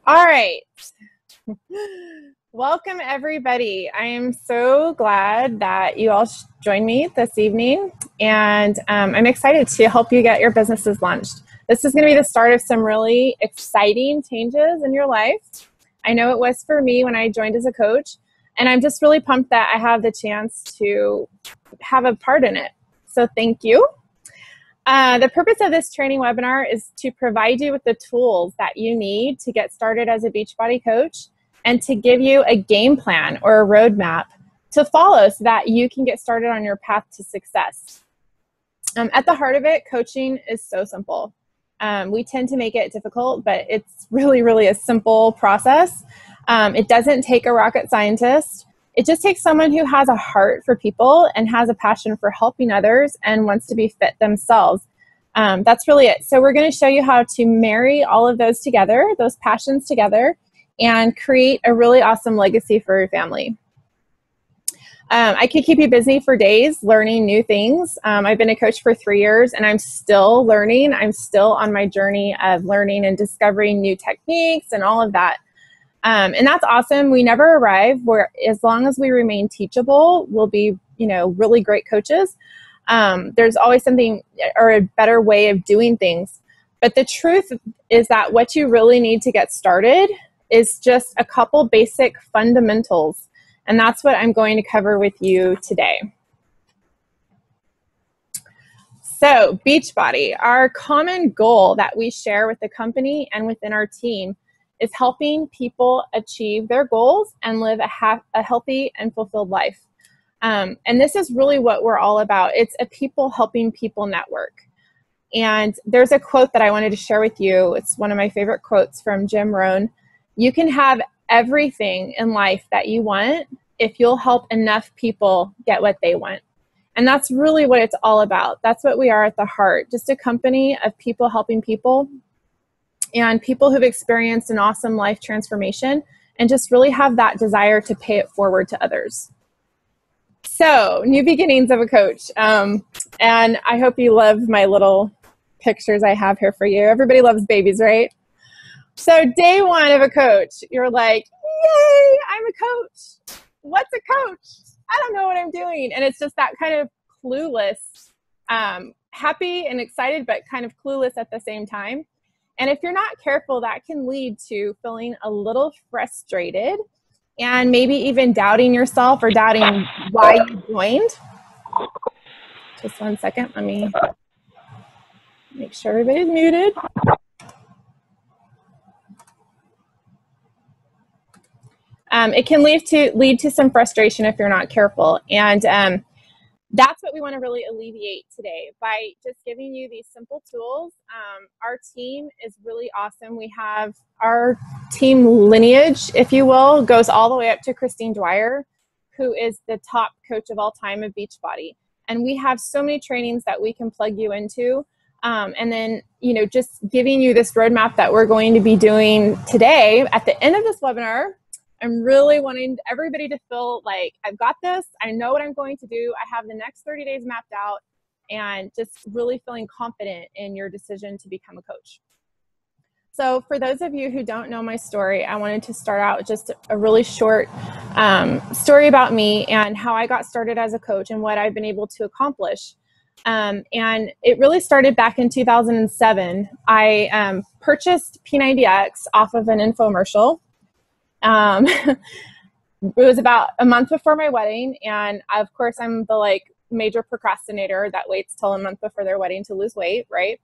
All right. Welcome, everybody. I am so glad that you all joined me this evening, and I'm excited to help you get your businesses launched. This is going to be the start of some really exciting changes in your life. I know it was for me when I joined as a coach, and I'm just really pumped that I have the chance to have a part in it. So thank you. The purpose of this training webinar is to provide you with the tools that you need to get started as a Beachbody coach and to give you a game plan or a roadmap to follow so that you can get started on your path to success. At the heart of it, coaching is so simple. We tend to make it difficult, but it's really a simple process. It doesn't take a rocket scientist. It just takes someone who has a heart for people and has a passion for helping others and wants to be fit themselves. That's really it. So we're going to show you how to marry all of those together, those passions together, and create a really awesome legacy for your family. I could keep you busy for days learning new things. I've been a coach for 3 years and I'm still learning. I'm still on my journey of learning and discovering new techniques and all of that. And that's awesome. We never arrive. As long as we remain teachable, we'll be, really great coaches. There's always something or a better way of doing things. But the truth is that what you really need to get started is just a couple basic fundamentals. And that's what I'm going to cover with you today. So, Beachbody, our common goal that we share with the company and within our team is helping people achieve their goals and live a healthy and fulfilled life. And this is really what we're all about. It's a people helping people network. And there's a quote that I wanted to share with you. It's one of my favorite quotes from Jim Rohn. You can have everything in life that you want if you'll help enough people get what they want. And that's really what it's all about. That's what we are at the heart, just a company of people helping people and people who've experienced an awesome life transformation and just really have that desire to pay it forward to others. So, new beginnings of a coach. And I hope you love my little pictures I have here for you. Everybody loves babies, right? So day one of a coach, you're like, yay, I'm a coach. What's a coach? I don't know what I'm doing. And it's just that kind of clueless, happy and excited, but kind of clueless at the same time. And if you're not careful, that can lead to feeling a little frustrated and maybe even doubting yourself or doubting why you joined. Just one second. Let me make sure everybody's muted. It can lead to some frustration if you're not careful. And that's what we want to really alleviate today by just giving you these simple tools. Our team is really awesome. We have our team lineage, if you will, goes all the way up to Christine Dwyer, who is the top coach of all time of Beachbody. And we have so many trainings that we can plug you into. And then, just giving you this roadmap that we're going to be doing today at the end of this webinar. I'm really wanting everybody to feel like I've got this. I know what I'm going to do. I have the next 30 days mapped out and just really feeling confident in your decision to become a coach. So for those of you who don't know my story, I wanted to start out just a really short story about me and how I got started as a coach and what I've been able to accomplish. And it really started back in 2007. I purchased P90X off of an infomercial. It was about a month before my wedding, and of course I'm the major procrastinator that waits till a month before their wedding to lose weight, right?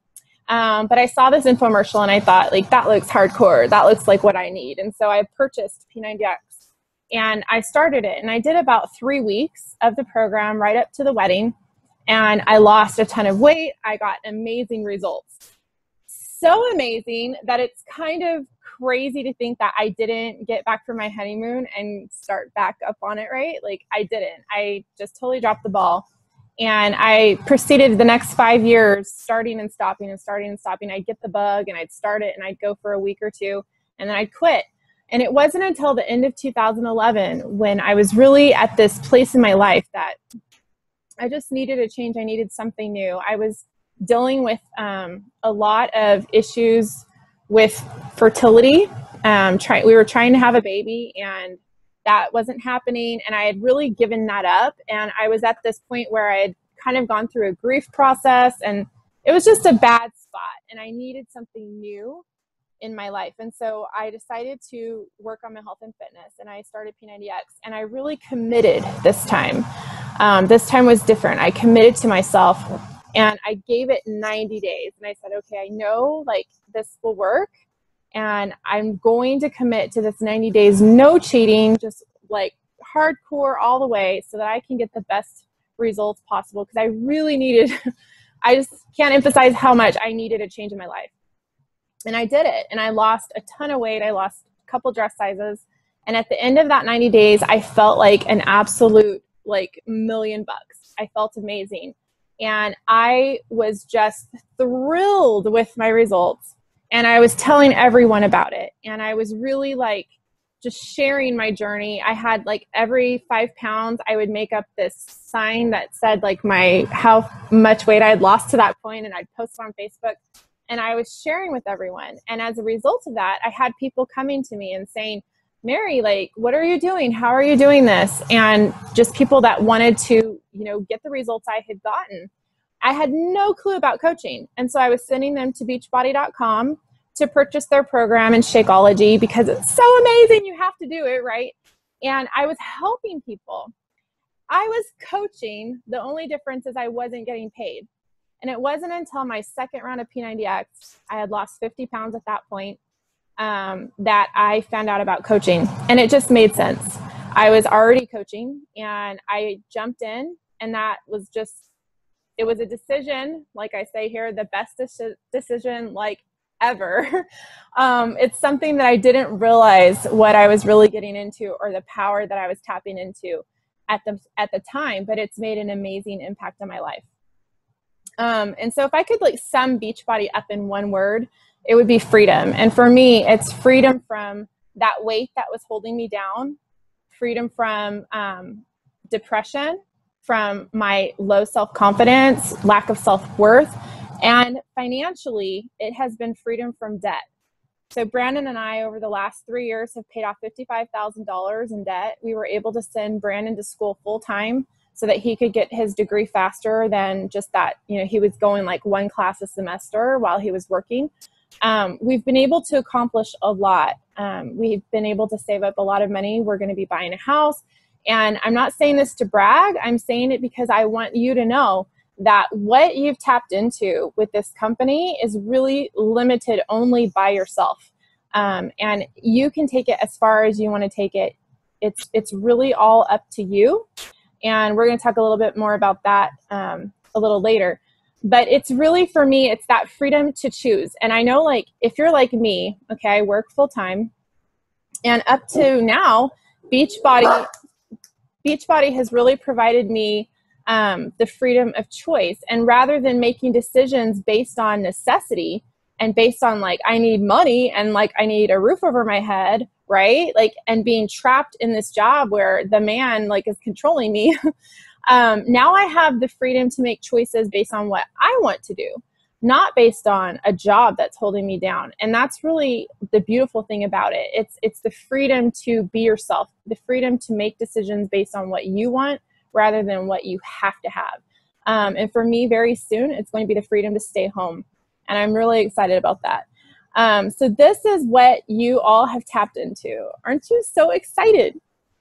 But I saw this infomercial and I thought, that looks hardcore. That looks like what I need. And so I purchased P90X and I started it, and I did about 3 weeks of the program right up to the wedding, and I lost a ton of weight. I got amazing results. So amazing that it's kind of crazy to think that I didn't get back from my honeymoon and start back up on it, right? I didn't. I just totally dropped the ball. And I proceeded the next 5 years starting and stopping and starting and stopping. I'd get the bug and I'd start it and I'd go for a week or two and then I'd quit. And it wasn't until the end of 2011 when I was really at this place in my life that I just needed a change. I needed something new. I was dealing with a lot of issues with fertility. We were trying to have a baby, and that wasn't happening. And I had really given that up. And I was at this point where I had kind of gone through a grief process, and it was just a bad spot. And I needed something new in my life. And so I decided to work on my health and fitness, and I started P90X, and I really committed this time. This time was different. I committed to myself, and I gave it 90 days. And I said, okay, I know like this will work, and I'm going to commit to this 90 days, no cheating, just like hardcore all the way, so that I can get the best results possible. Because I really needed, I just can't emphasize how much I needed a change in my life. And I did it, and I lost a ton of weight. I lost a couple dress sizes. And at the end of that 90 days, I felt like an absolute like $1,000,000. I felt amazing. And I was just thrilled with my results. And I was telling everyone about it. And I was really like just sharing my journey. I had like every 5 pounds, I would make up this sign that said like how much weight I had lost to that point, and I'd post it on Facebook. And I was sharing with everyone. And as a result of that, I had people coming to me and saying, Mary, like, what are you doing? How are you doing this? And just people that wanted to, get the results I had gotten. I had no clue about coaching. And so I was sending them to beachbody.com to purchase their program in Shakeology, because it's so amazing. You have to do it, right? And I was helping people. I was coaching. The only difference is I wasn't getting paid. And it wasn't until my second round of P90X, I had lost 50 pounds at that point, that I found out about coaching. And it just made sense. I was already coaching, and I jumped in, and that was just, it was a decision, like I say here, the best decision like ever. It's something that I didn't realize what I was really getting into, or the power that I was tapping into at the time, but it's made an amazing impact on my life. And so if I could like sum Beachbody up in one word, it would be freedom. And for me, it's freedom from that weight that was holding me down, freedom from depression, from my low self-confidence, lack of self-worth, and financially, it has been freedom from debt. So Brandon and I, over the last 3 years, have paid off $55,000 in debt. We were able to send Brandon to school full-time so that he could get his degree faster than just that. He was going like 1 class a semester while he was working. We've been able to accomplish a lot. We've been able to save up a lot of money. We're going to be buying a house. And I'm not saying this to brag. I'm saying it because I want you to know that what you've tapped into with this company is really limited only by yourself. And you can take it as far as you want to take it. It's really all up to you. And we're going to talk a little bit more about that a little later. But it's really, for me, it's that freedom to choose. And I know, like, if you're like me, okay, I work full time. And up to now, Beachbody has really provided me the freedom of choice. And rather than making decisions based on necessity and based on like, I need money and like, I need a roof over my head, right? Like, and being trapped in this job where the man like is controlling me. Now I have the freedom to make choices based on what I want to do, not based on a job that's holding me down. And that's really the beautiful thing about it. It's the freedom to be yourself, the freedom to make decisions based on what you want rather than what you have to have. And for me, very soon, it's going to be the freedom to stay home. And I'm really excited about that. So this is what you all have tapped into. Aren't you so excited?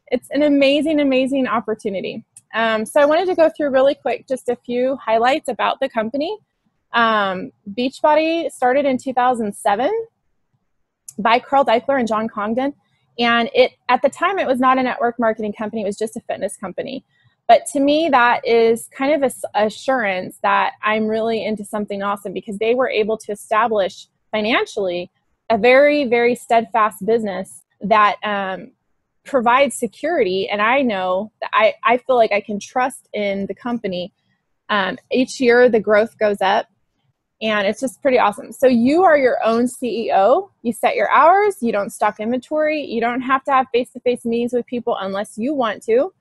It's an amazing, amazing opportunity. So I wanted to go through really quick just a few highlights about the company. Beachbody started in 2007 by Carl Daikeler and John Congdon. And at the time, it was not a network marketing company. It was just a fitness company. But to me, that is kind of an assurance that I'm really into something awesome, because they were able to establish financially a very, very steadfast business that provides security. And I know that I feel like I can trust in the company. Each year, the growth goes up. And it's just pretty awesome. So you are your own CEO. You set your hours. You don't stock inventory. You don't have to have face-to-face meetings with people unless you want to.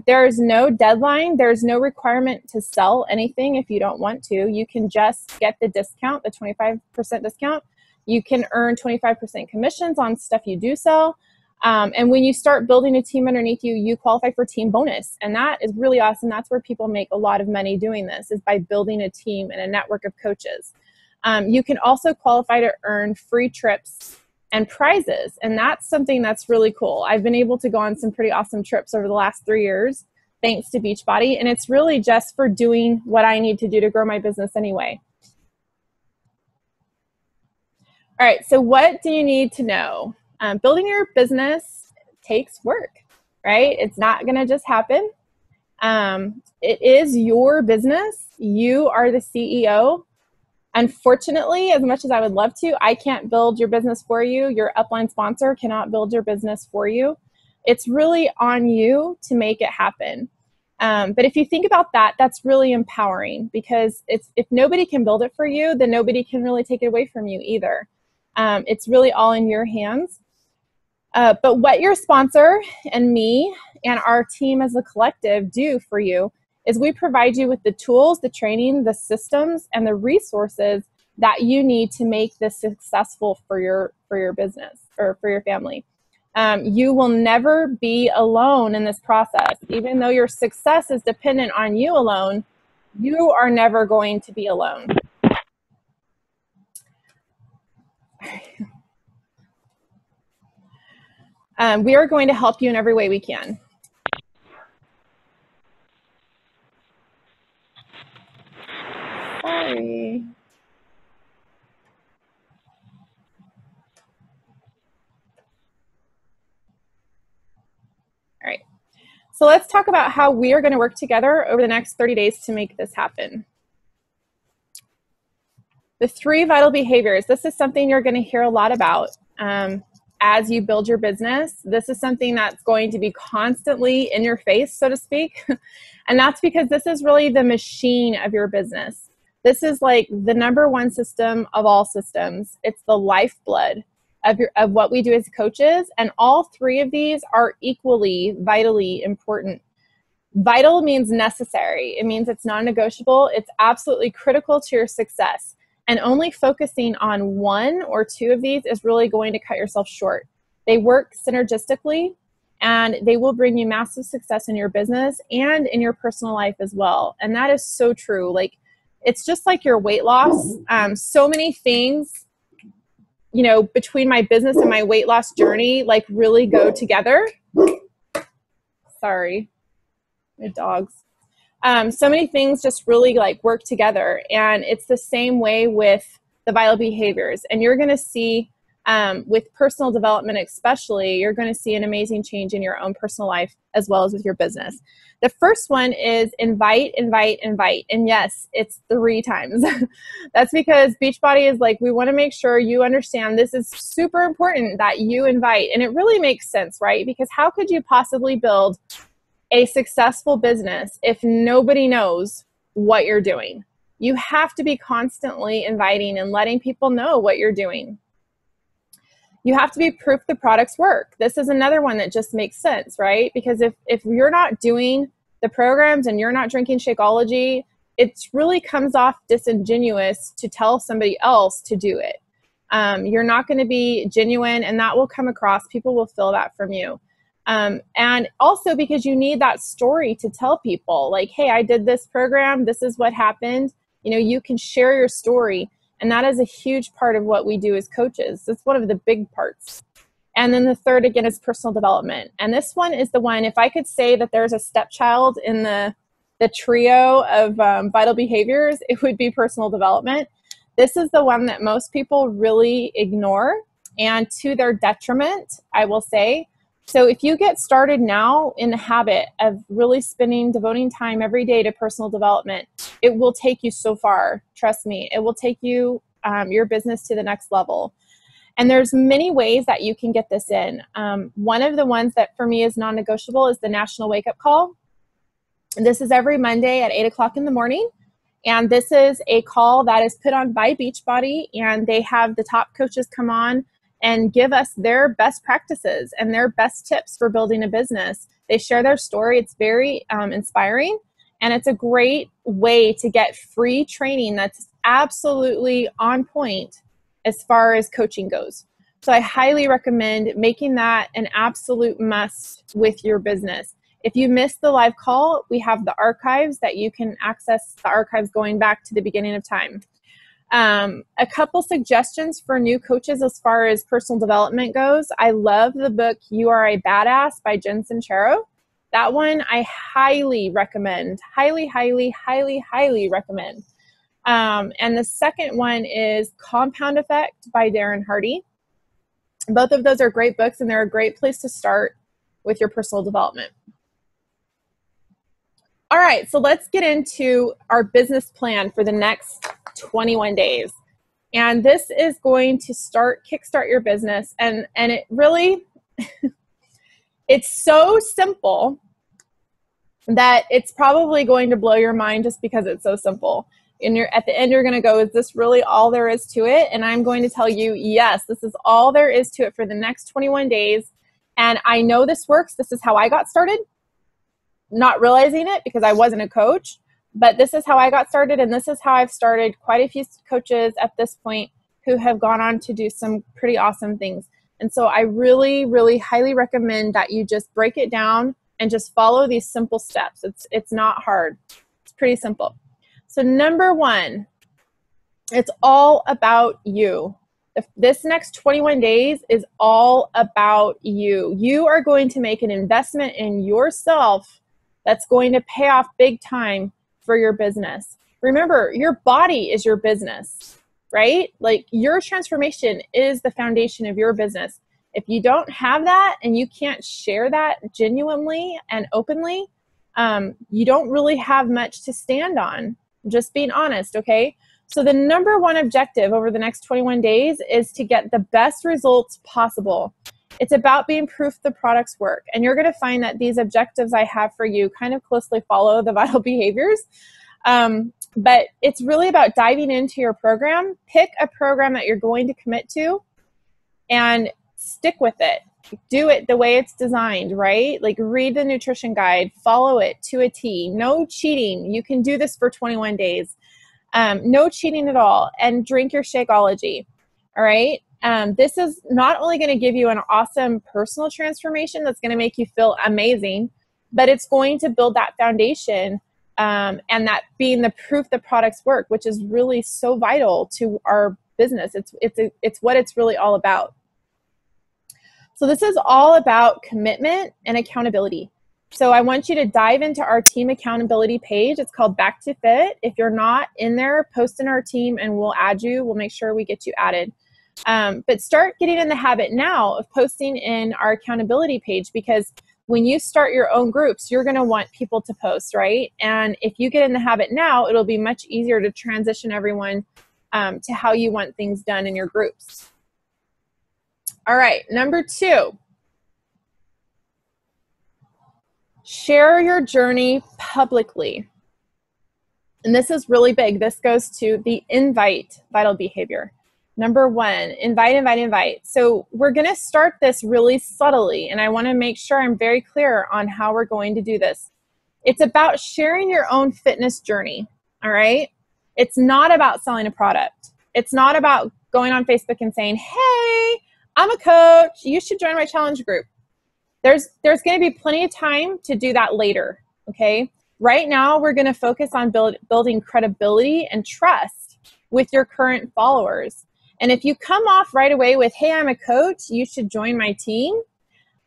There's no deadline. There's no requirement to sell anything if you don't want to. You can just get the discount, the 25% discount, You can earn 25% commissions on stuff you do sell. And when you start building a team underneath you, you qualify for team bonus. And that is really awesome. That's where people make a lot of money doing this, is by building a team and a network of coaches. You can also qualify to earn free trips and prizes. And that's something that's really cool. I've been able to go on some pretty awesome trips over the last 3 years, thanks to Beachbody. And it's really just for doing what I need to do to grow my business anyway. All right, so what do you need to know? Building your business takes work, right? It's not gonna just happen. It is your business. You are the CEO. Unfortunately, as much as I would love to, I can't build your business for you. Your upline sponsor cannot build your business for you. It's really on you to make it happen. But if you think about that, that's really empowering, because if nobody can build it for you, then nobody can really take it away from you either. It's really all in your hands. But what your sponsor and me and our team as a collective do for you is we provide you with the tools, the training, the systems, and the resources that you need to make this successful for your business or for your family. You will never be alone in this process. Even though your success is dependent on you alone, you are never going to be alone. We are going to help you in every way we can. Sorry. All right. So let's talk about how we are going to work together over the next 30 days to make this happen. The 3 vital behaviors. This is something you're going to hear a lot about as you build your business. This is something that's going to be constantly in your face, so to speak. And that's because this is really the machine of your business. This is like the #1 system of all systems. It's the lifeblood of what we do as coaches. And all 3 of these are equally vitally important. Vital means necessary. It means it's non-negotiable. It's absolutely critical to your success. And only focusing on 1 or 2 of these is really going to cut yourself short. They work synergistically, and they will bring you massive success in your business and in your personal life as well. And that is so true. Like, it's just like your weight loss. So many things, you know, between my business and my weight loss journey, like, really go together. Sorry, my dogs. So many things just really like work together, and it's the same way with the vital behaviors. And you're going to see with personal development especially, you're going to see an amazing change in your own personal life as well as with your business. The first one is invite, invite, invite. And yes, it's 3 times. That's because Beachbody is like, we want to make sure you understand this is super important that you invite. And it really makes sense, right? Because how could you possibly build a successful business if nobody knows what you're doing? You have to be constantly inviting and letting people know what you're doing. You have to be proof the products work. This is another one that just makes sense, right? Because if you're not doing the programs and you're not drinking Shakeology, it really comes off disingenuous to tell somebody else to do it. You're not going to be genuine, and that will come across. People will feel that from you. And also because you need that story to tell people, like, hey, I did this program, this is what happened. You know, you can share your story. And that is a huge part of what we do as coaches. It's one of the big parts. And then the third, again, is personal development. And this one is the one, if I could say that there's a stepchild in the trio of vital behaviors, it would be personal development. This is the one that most people really ignore, and to their detriment, I will say. So if you get started now in the habit of really devoting time every day to personal development, it will take you so far. Trust me, it will take you, your business to the next level. And there's many ways that you can get this in. One of the ones that for me is non-negotiable is the National Wake Up Call. And this is every Monday at 8 o'clock in the morning. And this is a call that is put on by Beachbody, and they have the top coaches come on and give us their best practices and their best tips for building a business. They share their story. It's very inspiring, and it's a great way to get free training that's absolutely on point as far as coaching goes. So I highly recommend making that an absolute must with your business. If you missed the live call, we have the archives that you can access, the archives going back to the beginning of time. A couple suggestions for new coaches as far as personal development goes. I love the book You Are a Badass by Jen Sincero. That one I highly recommend. Highly, highly, highly, highly recommend. And the second one is Compound Effect by Darren Hardy. Both of those are great books, and they're a great place to start with your personal development. All right, so let's get into our business plan for the next 21 days. And this is going to kickstart your business. And it really, it's so simple that it's probably going to blow your mind just because it's so simple. And at the end, you're going to go, is this really all there is to it? And I'm going to tell you, yes, this is all there is to it for the next 21 days. And I know this works. This is how I got started. Not realizing it because I wasn't a coach, but this is how I got started, and this is how I've started quite a few coaches at this point who have gone on to do some pretty awesome things. And so I really, really highly recommend that you just break it down and just follow these simple steps. It's not hard. It's pretty simple. So number one, it's all about you. This next 21 days is all about you. You are going to make an investment in yourself that's going to pay off big time for your business. Remember, your body is your business, right? Like your transformation is the foundation of your business. If you don't have that and you can't share that genuinely and openly, you don't really have much to stand on. Just being honest, okay? So the number one objective over the next 21 days is to get the best results possible. It's about being proof the products work. And you're going to find that these objectives I have for you kind of closely follow the vital behaviors. But it's really about diving into your program. Pick a program that you're going to commit to and stick with it. Do it the way it's designed, right? Like read the nutrition guide, follow it to a T. No cheating. You can do this for 21 days. No cheating at all. And drink your Shakeology. All right. This is not only going to give you an awesome personal transformation that's going to make you feel amazing, but it's going to build that foundation and that being the proof the products work, which is really so vital to our business. It's what it's really all about. So this is all about commitment and accountability. So I want you to dive into our team accountability page. It's called Back to Fit. If you're not in there, post in our team and we'll add you. We'll make sure we get you added. But start getting in the habit now of posting in our accountability page, because when you start your own groups, you're going to want people to post, right? And if you get in the habit now, it'll be much easier to transition everyone to how you want things done in your groups. All right, number 2. Share your journey publicly. And this is really big. This goes to the invite vital behavior. Number 1, invite, invite, invite. So we're going to start this really subtly, and I want to make sure I'm very clear on how we're going to do this. It's about sharing your own fitness journey, all right? It's not about selling a product. It's not about going on Facebook and saying, hey, I'm a coach. You should join my challenge group. There's going to be plenty of time to do that later, okay? Right now, we're going to focus on building credibility and trust with your current followers. And if you come off right away with, hey, I'm a coach, you should join my team,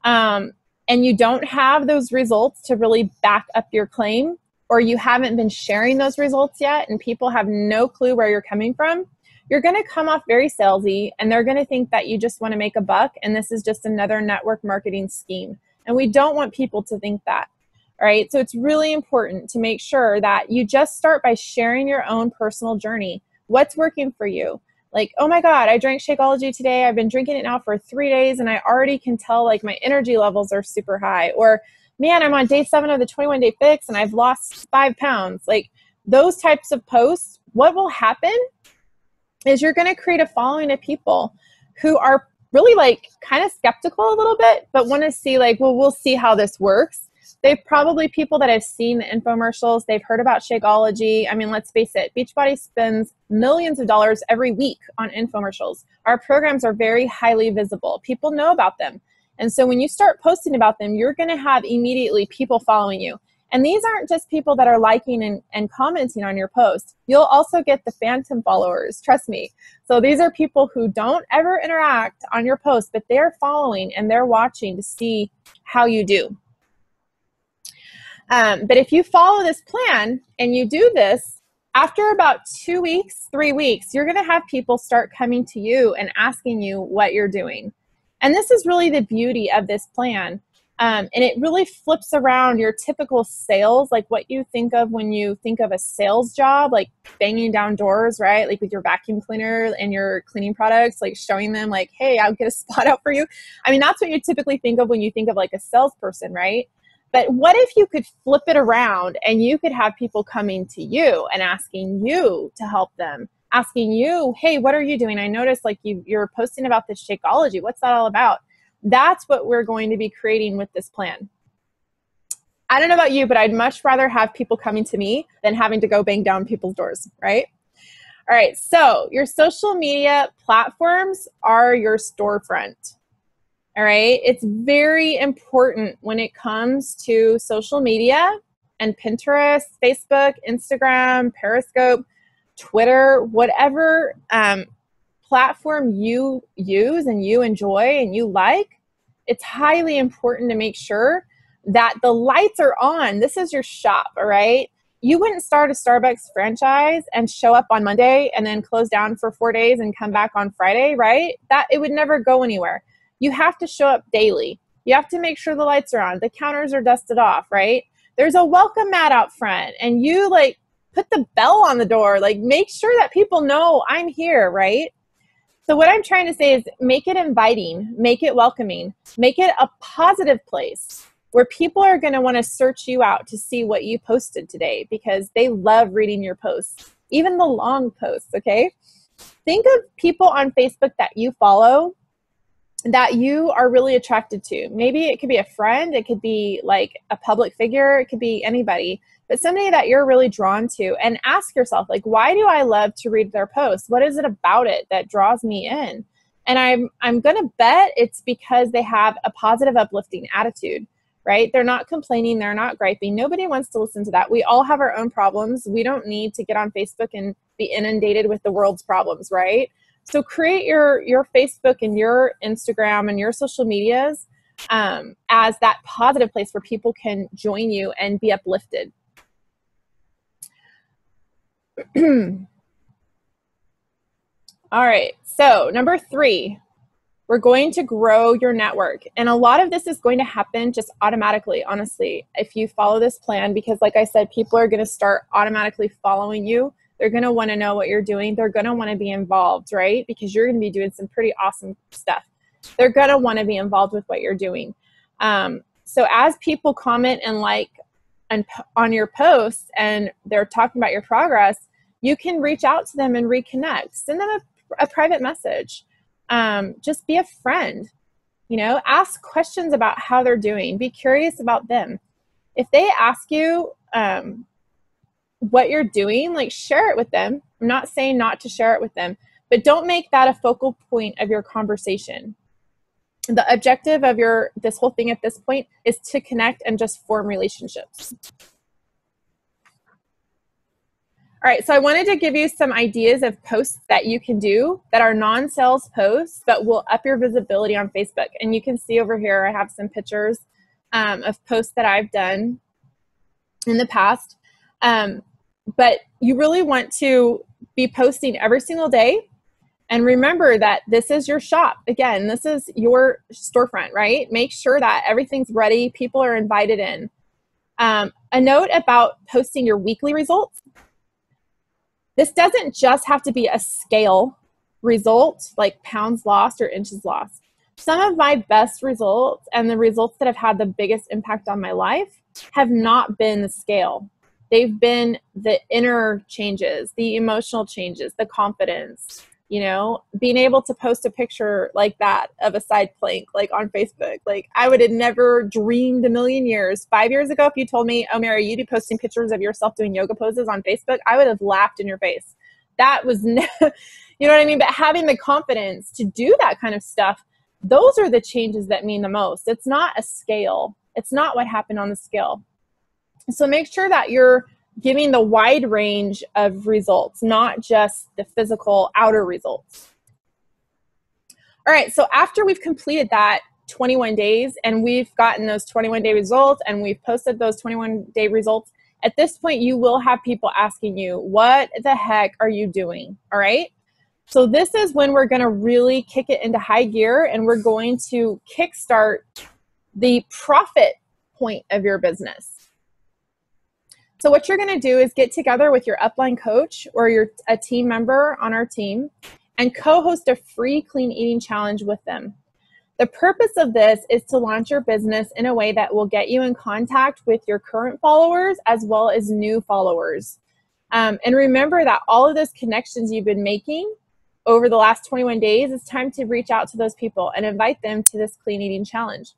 and you don't have those results to really back up your claim, or you haven't been sharing those results yet and people have no clue where you're coming from, you're going to come off very salesy, and they're going to think that you just want to make a buck and this is just another network marketing scheme. And we don't want people to think that. All right, so it's really important to make sure that you just start by sharing your own personal journey. What's working for you? Like, oh my God, I drank Shakeology today. I've been drinking it now for 3 days and I already can tell like my energy levels are super high. Or man, I'm on day 7 of the 21-day fix and I've lost 5 pounds. Like those types of posts, what will happen is you're going to create a following of people who are really like kind of skeptical a little bit, but want to see like, well, we'll see how this works. They've probably, people that have seen the infomercials, they've heard about Shakeology. I mean, let's face it, Beachbody spends millions of dollars every week on infomercials. Our programs are very highly visible. People know about them. And so when you start posting about them, you're going to have immediately people following you. And these aren't just people that are liking and commenting on your post. You'll also get the phantom followers, trust me. So these are people who don't ever interact on your post, but they're following and they're watching to see how you do. But if you follow this plan and you do this, after about 2 weeks, 3 weeks, you're going to have people start coming to you and asking you what you're doing. And this is really the beauty of this plan. And it really flips around your typical sales, like what you think of when you think of a sales job, like banging down doors, right? Like with your vacuum cleaner and your cleaning products, like showing them like, hey, I'll get a spot out for you. I mean, that's what you typically think of when you think of like a salesperson, right? But what if you could flip it around and you could have people coming to you and asking you to help them, asking you, hey, what are you doing? I noticed like you're posting about this Shakeology. What's that all about? That's what we're going to be creating with this plan. I don't know about you, but I'd much rather have people coming to me than having to go bang down people's doors, right? All right, so your social media platforms are your storefront. All right, it's very important when it comes to social media and Pinterest, Facebook, Instagram, Periscope, Twitter, whatever platform you use and you enjoy and you like, it's highly important to make sure that the lights are on. This is your shop, all right? You wouldn't start a Starbucks franchise and show up on Monday and then close down for 4 days and come back on Friday, right? That it would never go anywhere. You have to show up daily. You have to make sure the lights are on, the counters are dusted off, right? There's a welcome mat out front and you like put the bell on the door, like make sure that people know I'm here, right? So what I'm trying to say is make it inviting, make it welcoming, make it a positive place where people are going to want to search you out to see what you posted today because they love reading your posts, even the long posts, okay? Think of people on Facebook that you follow that you are really attracted to. Maybe it could be a friend, it could be like a public figure, it could be anybody, but somebody that you're really drawn to, and ask yourself, like, why do I love to read their posts? What is it about it that draws me in? And I'm gonna bet it's because they have a positive, uplifting attitude, right? They're not complaining, they're not griping. Nobody wants to listen to that. We all have our own problems. We don't need to get on Facebook and be inundated with the world's problems, right? So create your Facebook and your Instagram and your social medias as that positive place where people can join you and be uplifted. All right, so number 3, we're going to grow your network. And a lot of this is going to happen just automatically, honestly, if you follow this plan, because like I said, people are going to start automatically following you. They're going to want to know what you're doing. They're going to want to be involved, right? Because you're going to be doing some pretty awesome stuff. They're going to want to be involved with what you're doing. So as people comment and like on your posts and they're talking about your progress, you can reach out to them and reconnect. Send them a private message. Just be a friend. You know, ask questions about how they're doing. Be curious about them. If they ask you what you're doing, like share it with them. I'm not saying not to share it with them, but don't make that a focal point of your conversation. The objective of this whole thing at this point is to connect and just form relationships. All right, so I wanted to give you some ideas of posts that you can do that are non-sales posts but will up your visibility on Facebook. And you can see over here, I have some pictures of posts that I've done in the past. But you really want to be posting every single day. And remember that this is your shop. Again, this is your storefront, right? Make sure that everything's ready. People are invited in. A note about posting your weekly results. This doesn't just have to be a scale result, like pounds lost or inches lost. Some of my best results and the results that have had the biggest impact on my life have not been the scale. They've been the inner changes, the emotional changes, the confidence, You know, being able to post a picture like that of a side plank, like on Facebook, like I would have never dreamed a million years. 5 years ago, if you told me, oh, Mary, you'd be posting pictures of yourself doing yoga poses on Facebook, I would have laughed in your face. That was, you know what I mean? But having the confidence to do that kind of stuff, those are the changes that mean the most. It's not a scale. It's not what happened on the scale. So make sure that you're giving the wide range of results, not just the physical outer results. All right, so after we've completed that 21 days and we've gotten those 21-day results and we've posted those 21-day results, at this point you will have people asking you, what the heck are you doing? All right, so this is when we're going to really kick it into high gear and we're going to kickstart the profit point of your business. So what you're going to do is get together with your upline coach or a team member on our team and co-host a free clean eating challenge with them. The purpose of this is to launch your business in a way that will get you in contact with your current followers as well as new followers. And remember that all of those connections you've been making over the last 21 days, it's time to reach out to those people and invite them to this clean eating challenge.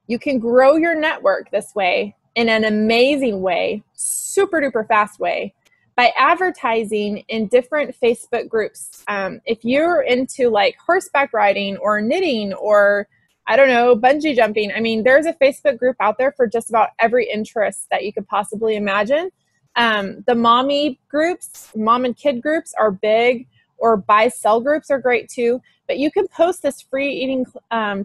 You can grow your network this way in an amazing way, super duper fast way, by advertising in different Facebook groups. If you're into like horseback riding or knitting or, I don't know, bungee jumping, I mean, there's a Facebook group out there for just about every interest that you could possibly imagine. The mommy groups, mom and kid groups are big, or buy-sell groups are great too. But you can post this free eating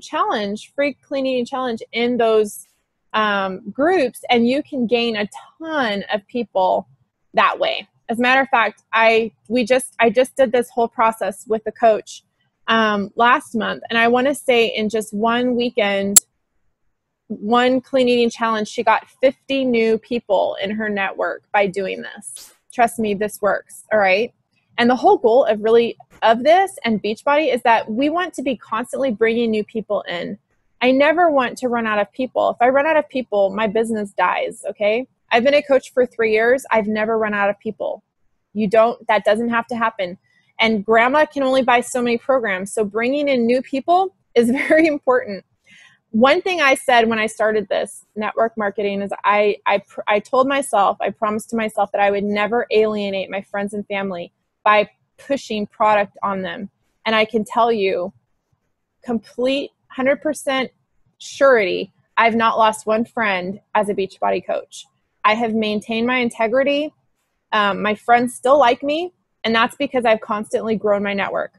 challenge, free clean eating challenge in those groups, and you can gain a ton of people that way. As a matter of fact, I just did this whole process with the coach last month, and I want to say in just one weekend, one clean eating challenge, she got 50 new people in her network by doing this. Trust me, this works. All right. And the whole goal of this and Beachbody is that we want to be constantly bringing new people in. I never want to run out of people. If I run out of people, my business dies, okay? I've been a coach for 3 years. I've never run out of people. That doesn't have to happen. And grandma can only buy so many programs. So bringing in new people is very important. One thing I said when I started this network marketing is I told myself, I promised to myself that I would never alienate my friends and family by pushing product on them. And I can tell you, complete 100% surety, I've not lost one friend as a Beachbody coach. I have maintained my integrity. My friends still like me, and that's because I've constantly grown my network.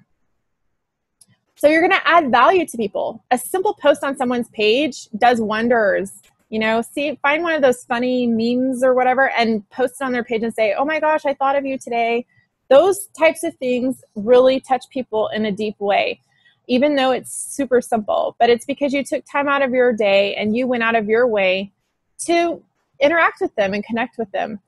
So you're going to add value to people. A simple post on someone's page does wonders. You know, find one of those funny memes or whatever and post it on their page and say, oh my gosh, I thought of you today. Those types of things really touch people in a deep way, even though it's super simple. But it's because you took time out of your day and you went out of your way to interact with them and connect with them.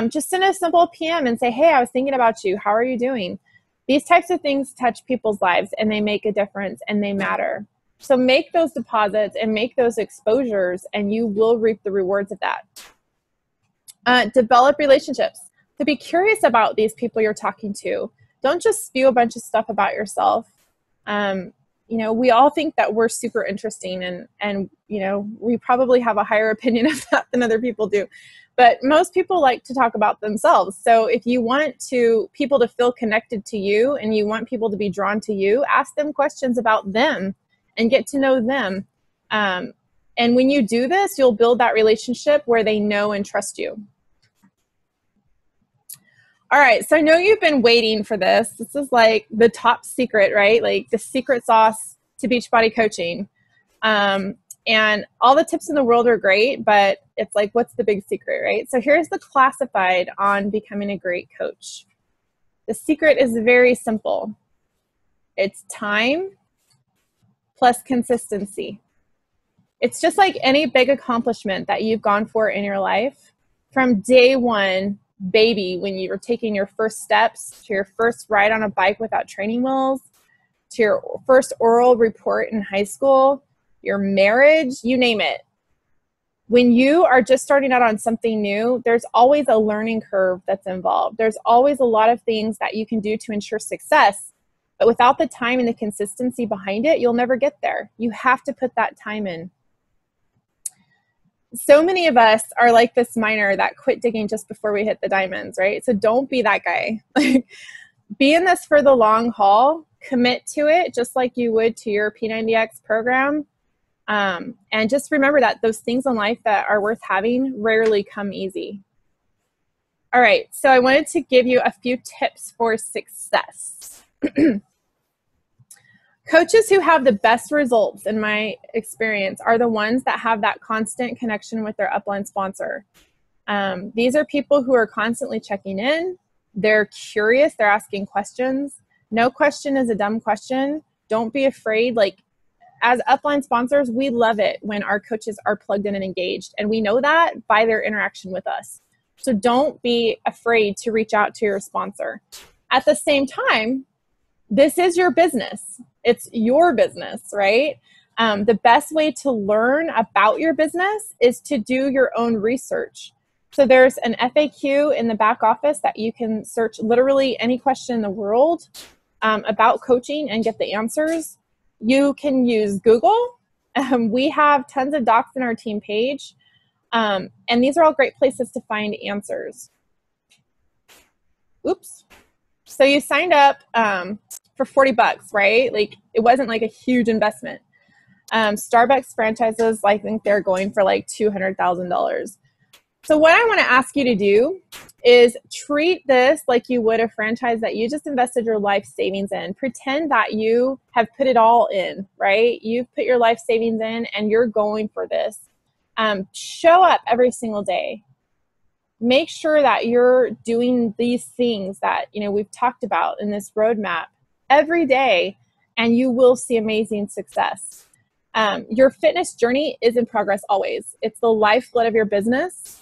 Just send a simple PM and say, hey, I was thinking about you. How are you doing? These types of things touch people's lives and they make a difference and they matter. So make those deposits and make those exposures and you will reap the rewards of that. Develop relationships. So be curious about these people you're talking to. Don't just spew a bunch of stuff about yourself. You know, we all think that we're super interesting and you know, we probably have a higher opinion of that than other people do. But most people like to talk about themselves. So if you want people to feel connected to you and you want people to be drawn to you, ask them questions about them and get to know them. And when you do this, you'll build that relationship where they know and trust you. All right, so I know you've been waiting for this. This is like the top secret, right? Like the secret sauce to Beachbody coaching. And all the tips in the world are great, but it's like, what's the big secret, right? So here's the classified on becoming a great coach. The secret is very simple. It's time plus consistency. It's just like any big accomplishment that you've gone for in your life. From day one, baby, when you were taking your first steps, to your first ride on a bike without training wheels, to your first oral report in high school, your marriage, you name it. When you are just starting out on something new, there's always a learning curve that's involved. There's always a lot of things that you can do to ensure success, but without the time and the consistency behind it, you'll never get there. You have to put that time in. So many of us are like this miner that quit digging just before we hit the diamonds, right? So don't be that guy. Be in this for the long haul, commit to it just like you would to your P90X program. And just remember that those things in life that are worth having rarely come easy. All right, so I wanted to give you a few tips for success. Coaches who have the best results, in my experience, are the ones that have that constant connection with their upline sponsor. These are people who are constantly checking in. They're curious. They're asking questions. No question is a dumb question. Don't be afraid. Like, as upline sponsors, we love it when our coaches are plugged in and engaged. And we know that by their interaction with us. So don't be afraid to reach out to your sponsor. At the same time, this is your business. It's your business, right? The best way to learn about your business is to do your own research. So there's an FAQ in the back office that you can search literally any question in the world about coaching and get the answers. You can use Google. We have tons of docs in our team page. And these are all great places to find answers. Oops. So you signed up for 40 bucks, right? Like, it wasn't like a huge investment. Starbucks franchises, I think they're going for like $200,000. So what I want to ask you to do is treat this like you would a franchise that you just invested your life savings in. Pretend that you have put it all in, right? You've put your life savings in and you're going for this. Show up every single day. Make sure that you're doing these things that, you know, we've talked about in this roadmap every day, and you will see amazing success. Your fitness journey is in progress always. It's the lifeblood of your business.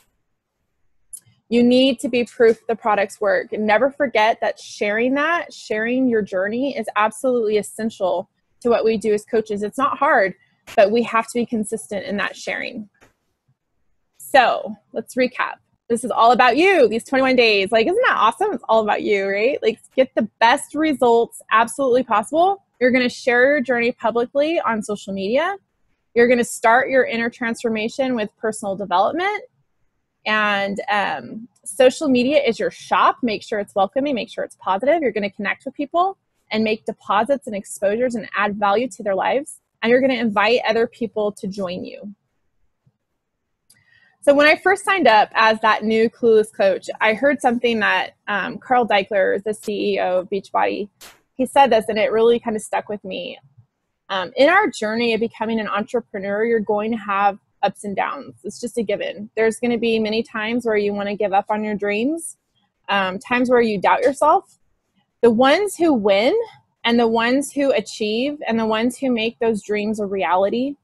You need to be proof the products work. And never forget that sharing your journey is absolutely essential to what we do as coaches. It's not hard, but we have to be consistent in that sharing. So let's recap. This is all about you, these 21 days. Like, isn't that awesome? It's all about you, right? Like, get the best results absolutely possible. You're going to share your journey publicly on social media. You're going to start your inner transformation with personal development. And social media is your shop. Make sure it's welcoming. Make sure it's positive. You're going to connect with people and make deposits and exposures and add value to their lives. And you're going to invite other people to join you. So when I first signed up as that new Clueless coach, I heard something that Carl Deichler, the CEO of Beachbody, he said this, and it really kind of stuck with me. In our journey of becoming an entrepreneur, you're going to have ups and downs. It's just a given. There's going to be many times where you want to give up on your dreams, times where you doubt yourself. The ones who win and the ones who achieve and the ones who make those dreams a reality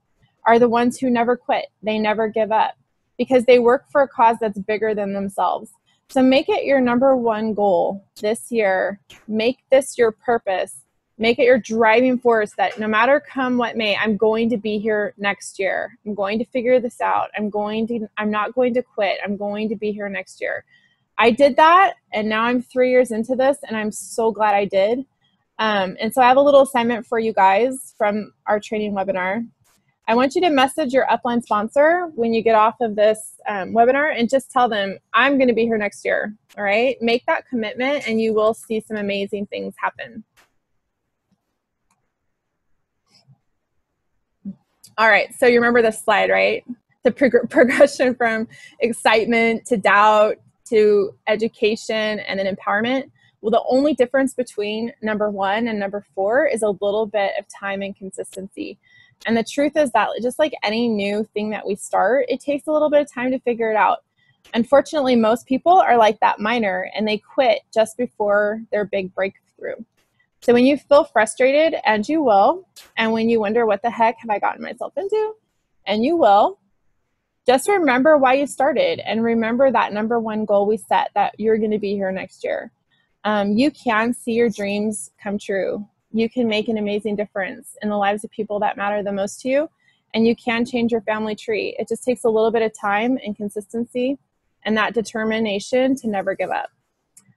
are the ones who never quit. They never give up, because they work for a cause that's bigger than themselves. So make it your number one goal this year. Make this your purpose. Make it your driving force that no matter come what may, I'm going to be here next year. I'm going to figure this out. I'm not going to quit. I'm going to be here next year. I did that, and now I'm 3 years into this, and I'm so glad I did. And so I have a little assignment for you guys from our training webinar. I want you to message your upline sponsor when you get off of this webinar and just tell them, I'm going to be here next year. All right. Make that commitment and you will see some amazing things happen. All right. So you remember this slide, right? The progression from excitement to doubt to education and then empowerment. Well, the only difference between number 1 and number 4 is a little bit of time and consistency. And the truth is that just like any new thing that we start, it takes a little bit of time to figure it out. Unfortunately, most people are like that miner and they quit just before their big breakthrough. So when you feel frustrated, and you will, and when you wonder, what the heck have I gotten myself into? And you will, just remember why you started and remember that number 1 goal we set, that you're going to be here next year. You can see your dreams come true. You can make an amazing difference in the lives of people that matter the most to you. and you can change your family tree. It just takes a little bit of time and consistency and that determination to never give up.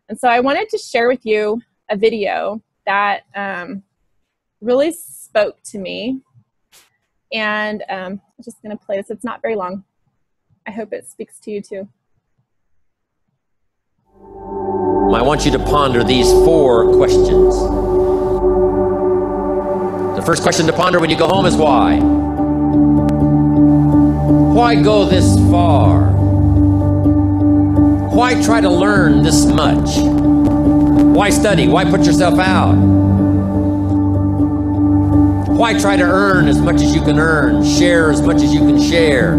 And so I wanted to share with you a video that really spoke to me. And I'm just going to play this. It's not very long. I hope it speaks to you too. I want you to ponder these 4 questions. The first question to ponder when you go home is why? Why go this far? Why try to learn this much? Why study? Why put yourself out? Why try to earn as much as you can earn, share as much as you can share?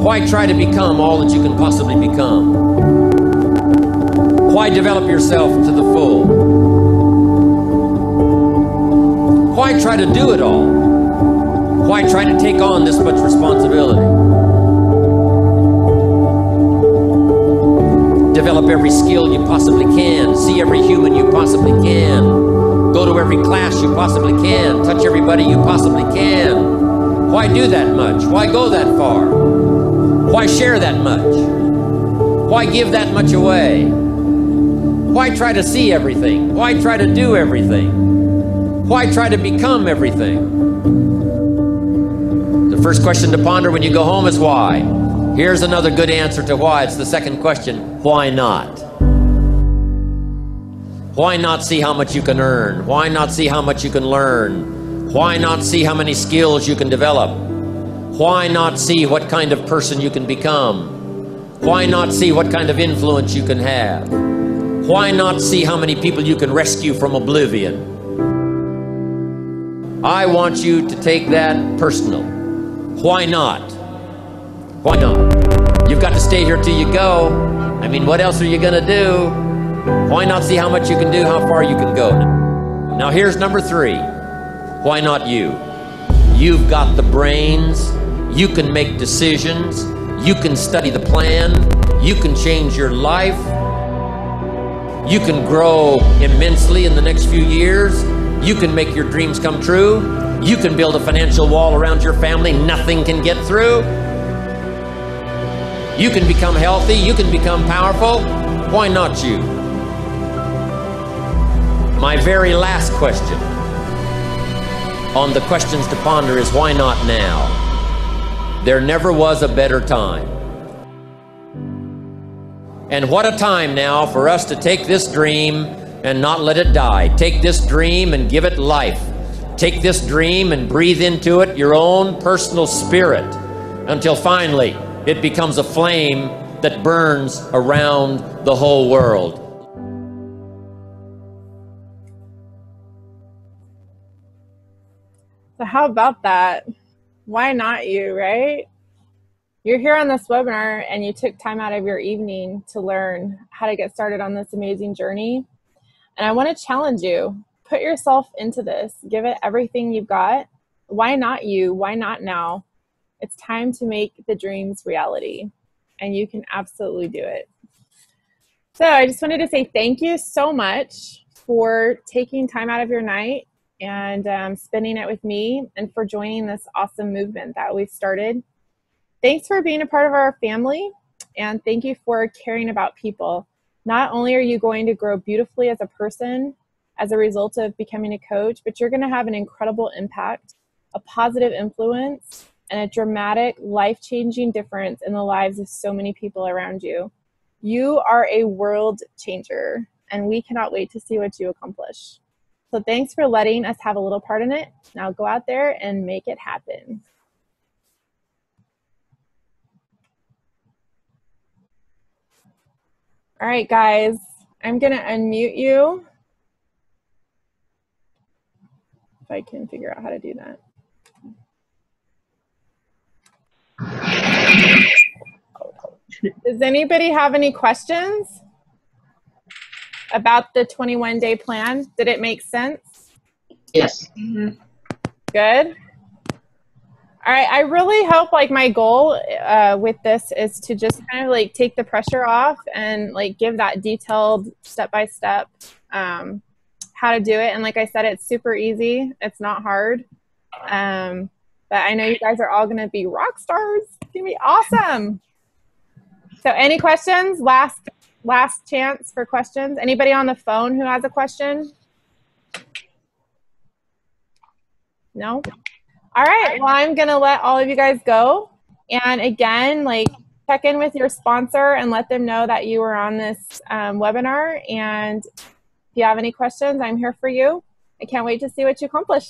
Why try to become all that you can possibly become? Why develop yourself to the full? Why try to do it all? Why try to take on this much responsibility? Develop every skill you possibly can, see every human you possibly can, go to every class you possibly can, touch everybody you possibly can. Why do that much? Why go that far? Why share that much? Why give that much away? Why try to see everything? Why try to do everything? Why try to become everything? The first question to ponder when you go home is why. Here's another good answer to why. It's the second question. Why not? Why not see how much you can earn? Why not see how much you can learn? Why not see how many skills you can develop? Why not see what kind of person you can become? Why not see what kind of influence you can have? Why not see how many people you can rescue from oblivion? I want you to take that personal. Why not? Why not? You've got to stay here till you go. I mean, what else are you gonna do? Why not see how much you can do, how far you can go? Now here's number 3. Why not you? You've got the brains. You can make decisions. You can study the plan. You can change your life. You can grow immensely in the next few years. You can make your dreams come true. You can build a financial wall around your family nothing can get through. You can become healthy. You can become powerful. Why not you? My very last question on the questions to ponder is why not now? There never was a better time. And what a time now for us to take this dream and not let it die. Take this dream and give it life. Take this dream and breathe into it your own personal spirit until finally it becomes a flame that burns around the whole world. So how about that? Why not you, right? You're here on this webinar and you took time out of your evening to learn how to get started on this amazing journey. And I want to challenge you. Put yourself into this. Give it everything you've got. Why not you? Why not now? It's time to make the dreams reality. And you can absolutely do it. So I just wanted to say thank you so much for taking time out of your night and spending it with me and for joining this awesome movement that we've started. Thanks for being a part of our family, and thank you for caring about people. Not only are you going to grow beautifully as a person as a result of becoming a coach, but you're going to have an incredible impact, a positive influence, and a dramatic, life-changing difference in the lives of so many people around you. You are a world changer, and we cannot wait to see what you accomplish. So thanks for letting us have a little part in it. Now go out there and make it happen. All right, guys, I'm going to unmute you. If I can figure out how to do that. Does anybody have any questions about the 21-day plan? Did it make sense? Yes. Mm-hmm. Good. All right, I really hope like my goal with this is to just kind of like take the pressure off and like give that detailed step-by-step how to do it. And like I said, it's super easy. It's not hard. But I know you guys are all going to be rock stars. It's going to be awesome. So any questions? Last chance for questions. Anybody on the phone who has a question? No? All right. Well, I'm going to let all of you guys go. And again, like, check in with your sponsor and let them know that you were on this webinar. And if you have any questions, I'm here for you. I can't wait to see what you accomplish.